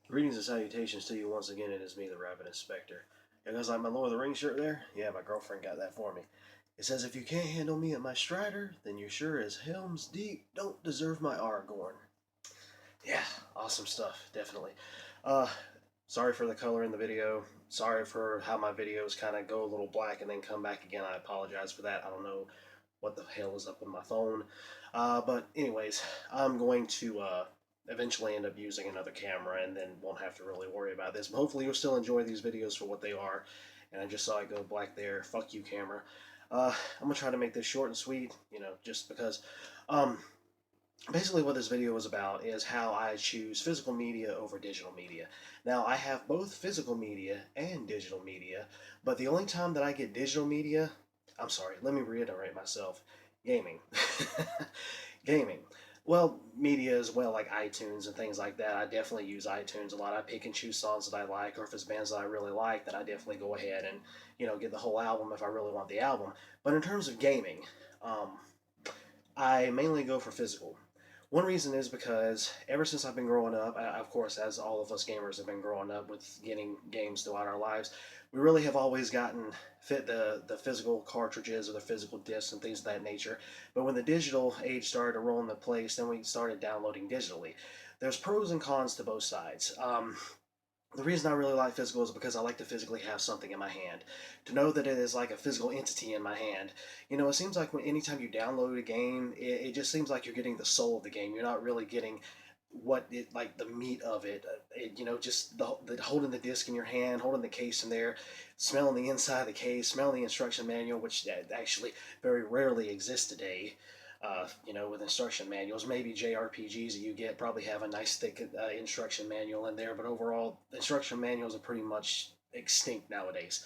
Greetings and salutations to you once again. It is me, the Ravenous Spectre. You guys like my Lord of the Rings shirt there? Yeah, my girlfriend got that for me. It says, if you can't handle me at my Strider, then you sure as Helm's Deep don't deserve my Aragorn. Yeah, awesome stuff, definitely. Uh, Sorry for the color in the video. Sorry for how my videos kind of go a little black and then come back again. I apologize for that. I don't know what the hell is up with my phone. But anyways, I'm going to eventually end up using another camera and then won't have to really worry about this. But hopefully you'll still enjoy these videos for what they are. And I just saw it go black there. Fuck you, camera. I'm gonna try to make this short and sweet, just because. Um, Basically, what this video is about is how I choose physical media over digital media. Now, I have both physical media and digital media, but the only time that I get digital media, I'm sorry, let me reiterate myself, gaming. Gaming. Well, media as well, like iTunes and things like that. I definitely use iTunes a lot. I pick and choose songs that I like, or if it's bands that I really like, then I definitely go ahead and, get the whole album if I really want the album. But in terms of gaming, um, I mainly go for physical. One reason is because ever since I've been growing up, of course, as all of us gamers have been growing up with getting games throughout our lives, we really have always gotten fit the physical cartridges or the physical discs and things of that nature. But when the digital age started to roll into place, then we started downloading digitally. There's pros and cons to both sides. The reason I really like physical is because I like to physically have something in my hand. To know that it is like a physical entity in my hand. It seems like anytime you download a game, it just seems like you're getting the soul of the game. You're not really getting like the meat of it. Just the holding the disc in your hand, holding the case in there, smelling the inside of the case, smelling the instruction manual, which actually very rarely exists today. With instruction manuals. Maybe JRPGs that you get probably have a nice thick instruction manual in there, but overall, instruction manuals are pretty much extinct nowadays.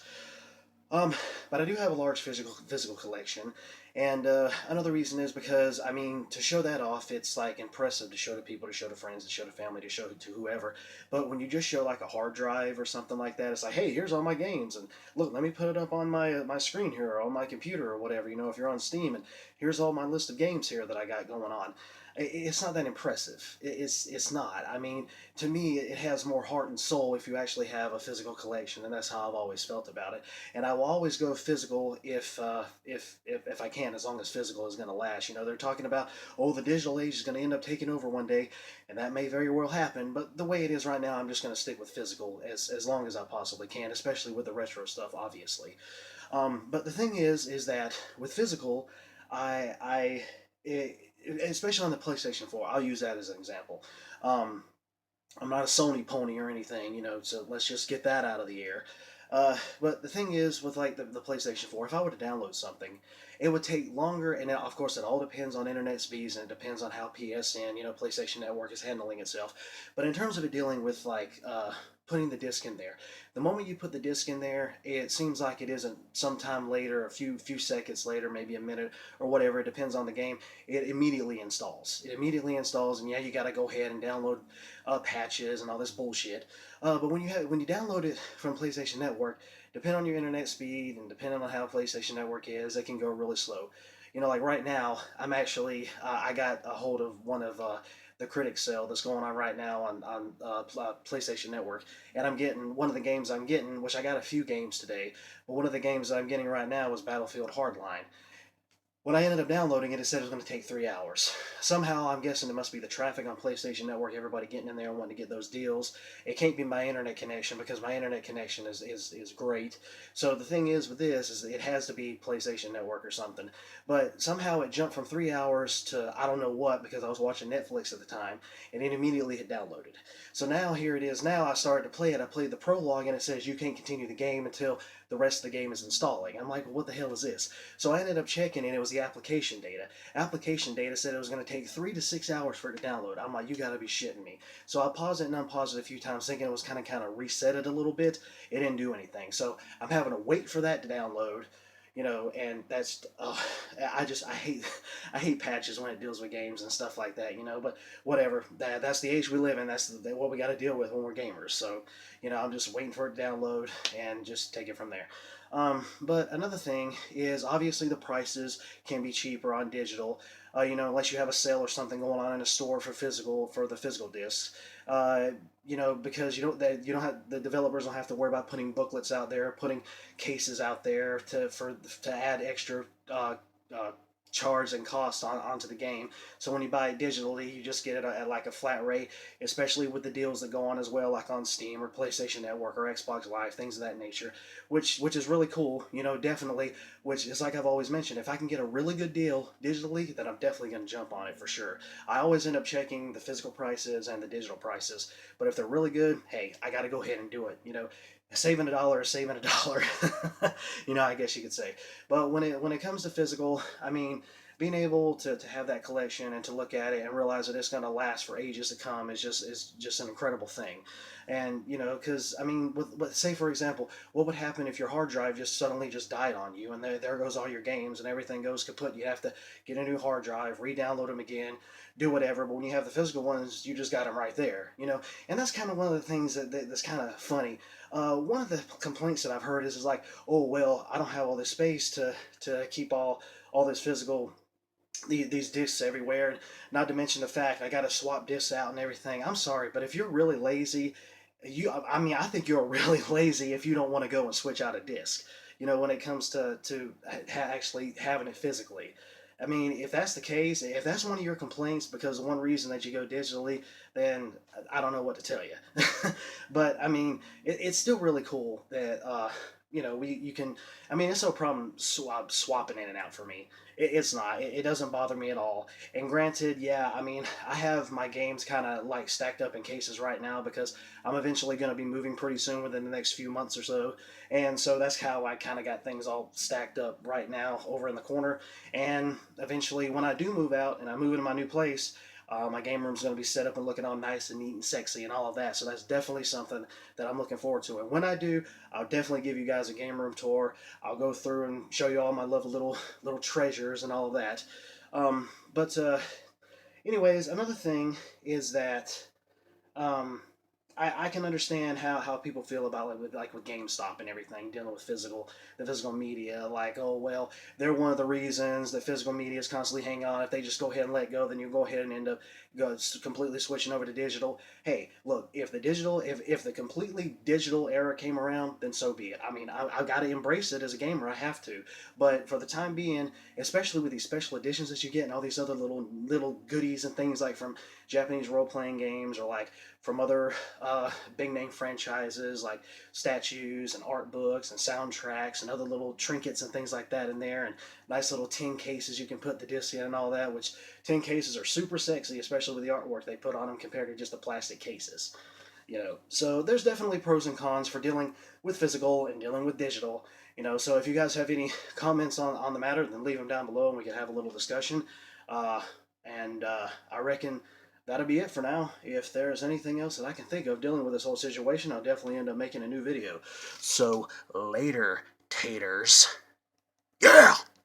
Um, but I do have a large physical collection, and another reason is because to show that off, it's like impressive to show to people, to show to friends, to show to family, to show to whoever. But when you just show like a hard drive or something like that, it's like, hey, here's all my games, and look, let me put it up on my screen here or on my computer or whatever. If you're on Steam, and here's all my list of games here that I got going on. It's not that impressive. It's not. To me, it has more heart and soul if you actually have a physical collection, and that's how I've always felt about it. And I will always go physical if I can, as long as physical is going to last. They're talking about, oh, the digital age is going to end up taking over one day, and that may very well happen. But the way it is right now, I'm just going to stick with physical as long as I possibly can, especially with the retro stuff, obviously. But the thing is that with physical, I it, especially on the PlayStation 4, I'll use that as an example. Um, I'm not a Sony pony or anything, so let's just get that out of the air. But the thing is, with like the PlayStation 4, if I were to download something, it would take longer, and of course, it all depends on internet speeds and it depends on how PSN, PlayStation Network is handling itself. But in terms of it dealing with like putting the disc in there, the moment you put the disc in there, it seems like it isn't sometime later, a few seconds later, maybe a minute or whatever. It depends on the game. It immediately installs. It immediately installs, and yeah, you got to go ahead and download patches and all this bullshit. But when you download it from PlayStation Network, depending on your internet speed and depending on how PlayStation Network is, it can go really slow. Like right now, I got a hold of one of the critic sale that's going on right now on PlayStation Network, and I'm getting one of the games I'm getting, which I got a few games today, but one of the games that I'm getting right now was Battlefield Hardline. When I ended up downloading it, it said it was going to take 3 hours. Somehow, I'm guessing it must be the traffic on PlayStation Network, everybody getting in there and wanting to get those deals. It can't be my internet connection because my internet connection is great. So the thing is with this is it has to be PlayStation Network or something. But somehow it jumped from 3 hours to I don't know what because I was watching Netflix at the time, and it immediately hit downloaded. So now here it is. Now I started to play it. I played the prologue, and it says you can't continue the game until the rest of the game is installing. I'm like, well, what the hell is this? So I ended up checking, and it was the application data. Application data said it was going to take 3 to 6 hours for it to download. I'm like, you got to be shitting me. So I paused it and unpaused it a few times, thinking it was kind of reset it a little bit. It didn't do anything. So I'm having to wait for that to download. And that's I hate patches when it deals with games and stuff like that. But whatever. That's the age we live in. That's what we got to deal with when we're gamers. So I'm just waiting for it to download and just take it from there. But another thing is obviously the prices can be cheaper on digital. Unless you have a sale or something going on in a store for the physical discs. You know, because you don't have, the developers don't have to worry about putting booklets out there, putting cases out there to add extra uh, charge and cost onto the game. So when you buy it digitally, you just get it at like a flat rate, especially with the deals that go on as well, like on Steam or PlayStation Network or Xbox Live, things of that nature, which is really cool. You know, definitely. Which is like I've always mentioned, if I can get a really good deal digitally, then I'm definitely going to jump on it for sure. I always end up checking the physical prices and the digital prices, but if they're really good, hey, I got to go ahead and do it. You know, saving a dollar is saving a dollar. You know, I guess you could say. But when it comes to physical, I mean, being able to have that collection and to look at it and realize that it's going to last for ages to come is just an incredible thing. And you know, because I mean, with say for example, what would happen if your hard drive just suddenly just died on you and there goes all your games and everything goes kaput? You have to get a new hard drive, re-download them again, do whatever. But when you have the physical ones, you just got them right there, you know. And that's kind of one of the things that's kind of funny. One of the complaints that I've heard is like, oh well, I don't have all this space to keep all this physical these discs everywhere. Not to mention the fact I got to swap discs out and everything. I'm sorry, but if you're really lazy, I mean, I think you're really lazy if you don't want to go and switch out a disc. You know, when it comes to actually having it physically. I mean, if that's the case, if that's one of your complaints because one reason that you go digitally, then I don't know what to tell you. But I mean, it's still really cool that you know you can. I mean, it's no problem swapping in and out for me. It's not. It doesn't bother me at all. And granted, yeah, I mean, I have my games kind of like stacked up in cases right now because I'm eventually going to be moving pretty soon within the next few months or so. And so that's how I kind of got things all stacked up right now over in the corner. And eventually, when I do move out and I move into my new place, my game room's going to be set up and looking all nice and neat and sexy and all of that. So that's definitely something that I'm looking forward to. And when I do, I'll definitely give you guys a game room tour. I'll go through and show you all my lovely little treasures and all of that. But anyways, another thing is that um, I can understand how people feel about it with GameStop and everything dealing with the physical media. Like, oh well, they're one of the reasons that physical media is constantly hanging on. If they just go ahead and let go, then you go ahead and end up completely switching over to digital. Hey, look, if the completely digital era came around, then so be it. I mean, I've got to embrace it as a gamer. I have to. But for the time being, especially with these special editions that you get and all these other little goodies and things like from Japanese role playing games or like from other big name franchises like statues and art books and soundtracks and other little trinkets and things like that in there, and nice little tin cases you can put the disc in and all that, which tin cases are super sexy, especially with the artwork they put on them compared to just the plastic cases. You know, so there's definitely pros and cons for dealing with physical and dealing with digital. You know, so if you guys have any comments on the matter, then leave them down below and we can have a little discussion. Uh, and I reckon that'll be it for now. If there's anything else that I can think of dealing with this whole situation, I'll definitely end up making a new video. So later, taters. Yeah!